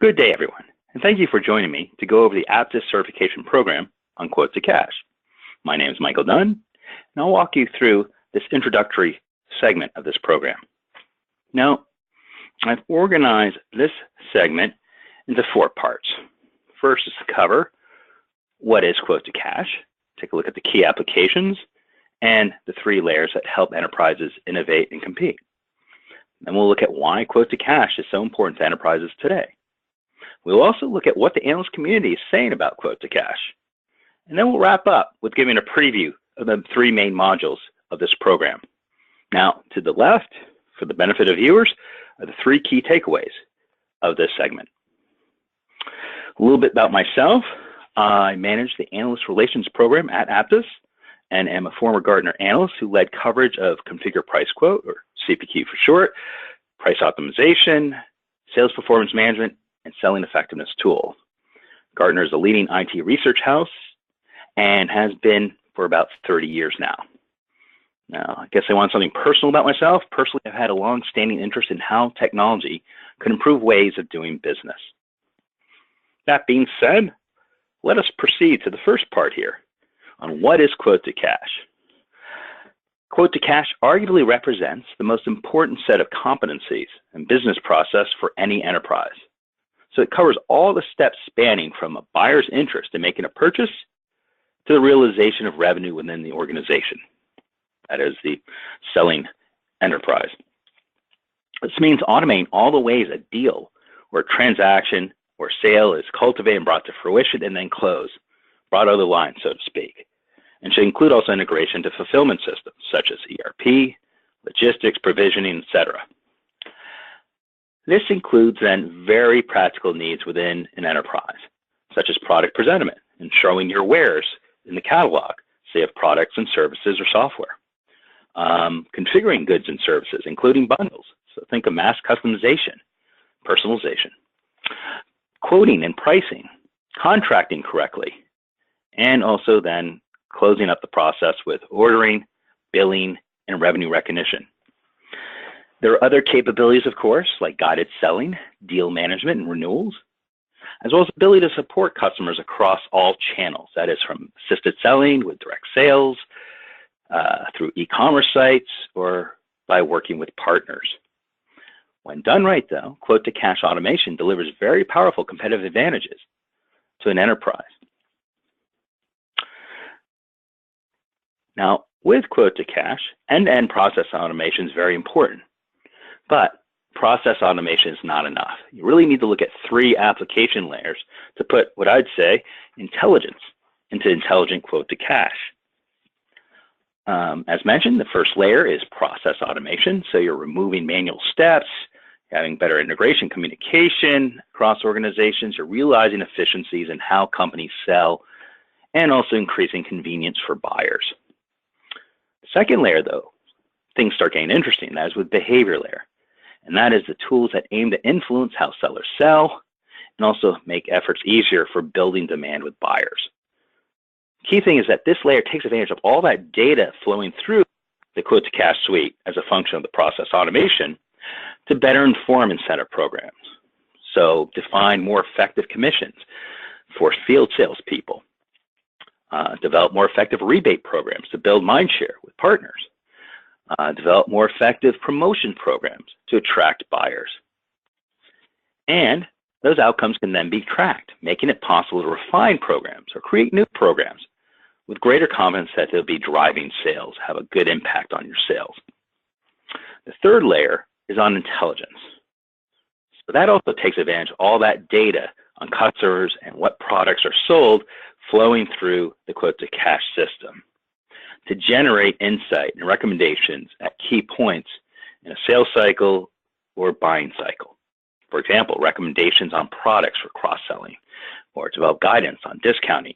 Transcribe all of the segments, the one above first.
Good day, everyone, and thank you for joining me to go over the Apttus certification program on Quote-to-Cash. My name is Michael Dunne, and I'll walk you through this introductory segment of this program. Now, I've organized this segment into 4 parts. First is to cover what is Quote-to-Cash, take a look at the key applications, and the 3 layers that help enterprises innovate and compete. Then we'll look at why Quote-to-Cash is so important to enterprises today. We'll also look at what the analyst community is saying about Quote-to-Cash. And then we'll wrap up with giving a preview of the 3 main modules of this program. Now, to the left, for the benefit of viewers, are the 3 key takeaways of this segment. A little bit about myself. I manage the Analyst Relations program at Apttus and am a former Gartner analyst who led coverage of Configure Price Quote, or CPQ for short, price optimization, sales performance management, and selling effectiveness tool. Gartner is a leading IT research house and has been for about 30 years now. Now, I guess I want something personal about myself. Personally, I've had a long-standing interest in how technology could improve ways of doing business. That being said, let us proceed to the first part here on what is Quote-to-Cash. Quote-to-Cash arguably represents the most important set of competencies and business process for any enterprise. So it covers all the steps spanning from a buyer's interest in making a purchase to the realization of revenue within the organization. That is the selling enterprise. This means automating all the ways a deal or a transaction or sale is cultivated and brought to fruition and then closed, brought over the line, so to speak. And should include also integration to fulfillment systems such as ERP, logistics, provisioning, etc. This includes then very practical needs within an enterprise, such as product presentment and showing your wares in the catalog, say of products and services or software. Configuring goods and services, including bundles. So think of mass customization, personalization. Quoting and pricing, contracting correctly, and also then closing up the process with ordering, billing, and revenue recognition. There are other capabilities, of course, like guided selling, deal management, and renewals, as well as the ability to support customers across all channels. That is from assisted selling with direct sales, through e-commerce sites, or by working with partners. When done right, though, Quote-to-Cash automation delivers very powerful competitive advantages to an enterprise. Now, with Quote-to-Cash, end-to-end process automation is very important. But process automation is not enough. You really need to look at 3 application layers to put what I'd say intelligence into intelligent Quote-to-Cash. As mentioned, the first layer is process automation. So you're removing manual steps, having better integration, communication across organizations. You're realizing efficiencies in how companies sell and also increasing convenience for buyers. The second layer, though, things start getting interesting. That is with behavior layer. And that is the tools that aim to influence how sellers sell and also make efforts easier for building demand with buyers. Key thing is that this layer takes advantage of all that data flowing through the Quote-to-Cash suite as a function of the process automation to better inform incentive programs. So define more effective commissions for field salespeople. Develop more effective rebate programs to build mindshare with partners. Develop more effective promotion programs to attract buyers. And those outcomes can then be tracked, making it possible to refine programs or create new programs with greater confidence that they'll be driving sales, have a good impact on your sales. The third layer is on intelligence. So that also takes advantage of all that data on customers and what products are sold flowing through the Quote-to-Cash system to generate insight and recommendations at key points in a sales cycle or buying cycle. For example, recommendations on products for cross-selling or develop guidance on discounting.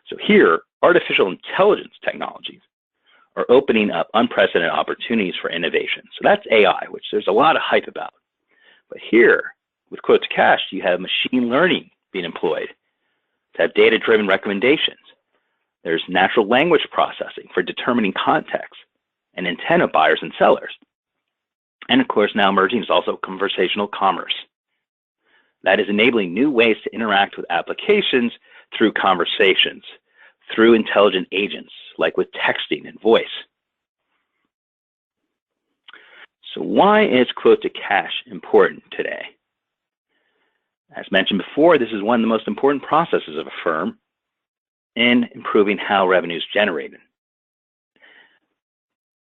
So here, artificial intelligence technologies are opening up unprecedented opportunities for innovation. So that's AI, which there's a lot of hype about. But here, with Quote-to-Cash, you have machine learning being employed to have data-driven recommendations. There's natural language processing for determining context and intent of buyers and sellers. And of course, now emerging is also conversational commerce. That is enabling new ways to interact with applications through conversations, through intelligent agents, like with texting and voice. So why is quote-to-cash important today? As mentioned before, this is one of the most important processes of a firm in improving how revenue is generated.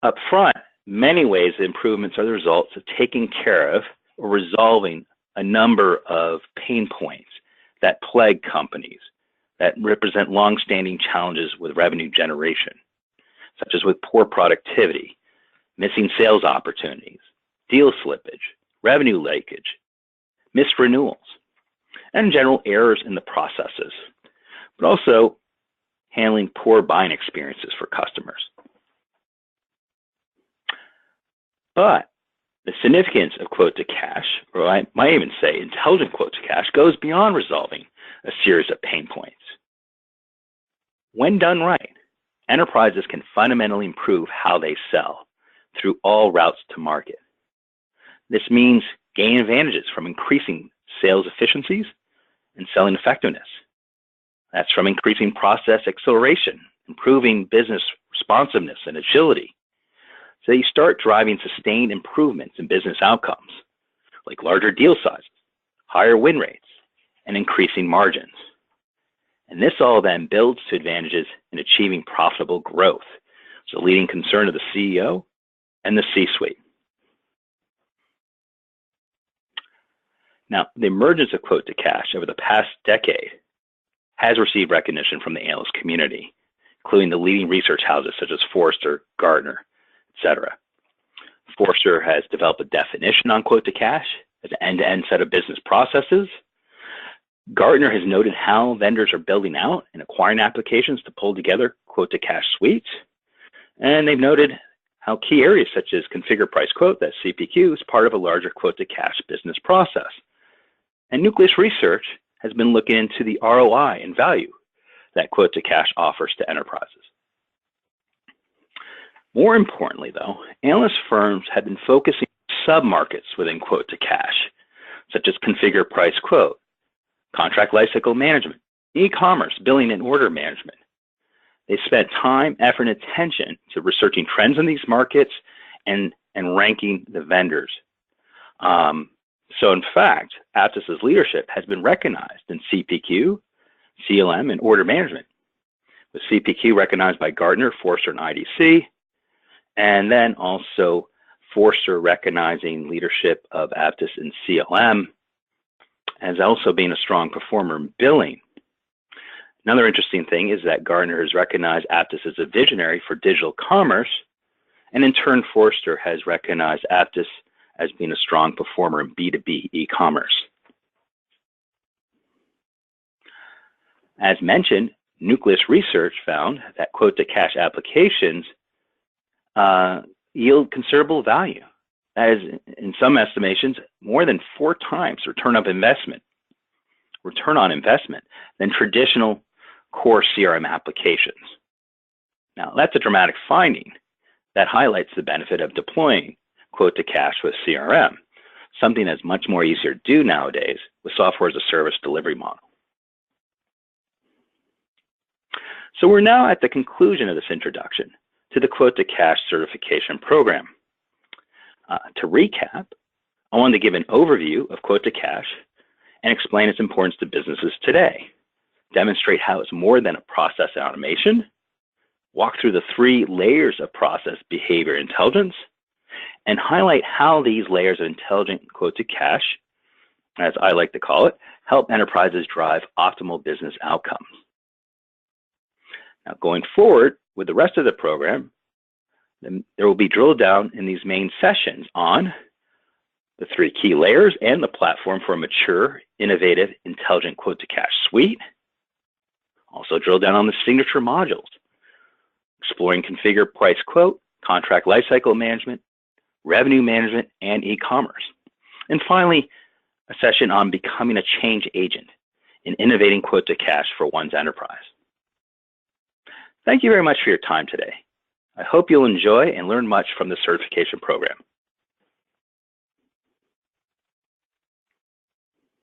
Up front, many ways the improvements are the results of taking care of or resolving a number of pain points that plague companies that represent long-standing challenges with revenue generation, such as with poor productivity, missing sales opportunities, deal slippage, revenue leakage, missed renewals, and general errors in the processes, but also handling poor buying experiences for customers. But the significance of quote-to-cash, or I might even say intelligent quote-to-cash, goes beyond resolving a series of pain points. When done right, enterprises can fundamentally improve how they sell through all routes to market. This means gaining advantages from increasing sales efficiencies and selling effectiveness. That's from increasing process acceleration, improving business responsiveness and agility. So you start driving sustained improvements in business outcomes, like larger deal sizes, higher win rates, and increasing margins. And this all then builds to advantages in achieving profitable growth. It's a leading concern of the CEO and the C-suite. Now, the emergence of quote-to-cash over the past decade has received recognition from the analyst community, including the leading research houses such as Forrester, Gartner, etc. Forrester has developed a definition on quote-to-cash as an end-to-end set of business processes. Gartner has noted how vendors are building out and acquiring applications to pull together quote-to-cash suites. And they've noted how key areas such as configure price quote, that CPQ, is part of a larger quote-to-cash business process. And Nucleus Research has been looking into the ROI and value that quote-to-cash offers to enterprises. More importantly, though, analyst firms have been focusing on sub-markets within quote-to-cash, such as configure price quote, contract lifecycle management, e-commerce, billing and order management. They spent time, effort, and attention to researching trends in these markets and ranking the vendors. So in fact, Apttus's leadership has been recognized in CPQ, CLM, and order management, with CPQ recognized by Gartner, Forrester, and IDC, and then also Forrester recognizing leadership of Apttus in CLM as also being a strong performer in billing. Another interesting thing is that Gartner has recognized Apttus as a visionary for digital commerce, and in turn, Forrester has recognized Apttus as being a strong performer in B2B e-commerce. As mentioned, Nucleus Research found that quote-to-cash applications yield considerable value. That is, in some estimations, more than 4 times return on investment than traditional core CRM applications. Now, that's a dramatic finding that highlights the benefit of deploying quote-to-cash with CRM, something that's much more easier to do nowadays with software as a service delivery model. So we're now at the conclusion of this introduction to the quote-to-cash certification program. To recap, I wanted to give an overview of quote-to-cash and explain its importance to businesses today, demonstrate how it's more than a process automation, walk through the 3 layers of process behavior intelligence, and highlight how these layers of intelligent quote-to-cash, as I like to call it, help enterprises drive optimal business outcomes. Now, going forward with the rest of the program, there will be drilled down in these main sessions on the 3 key layers and the platform for a mature, innovative, intelligent quote-to-cash suite. Also drill down on the signature modules, exploring configure price quote, contract lifecycle management, revenue management, and e-commerce. And finally, a session on becoming a change agent in innovating quote-to-cash for one's enterprise. Thank you very much for your time today. I hope you'll enjoy and learn much from the certification program.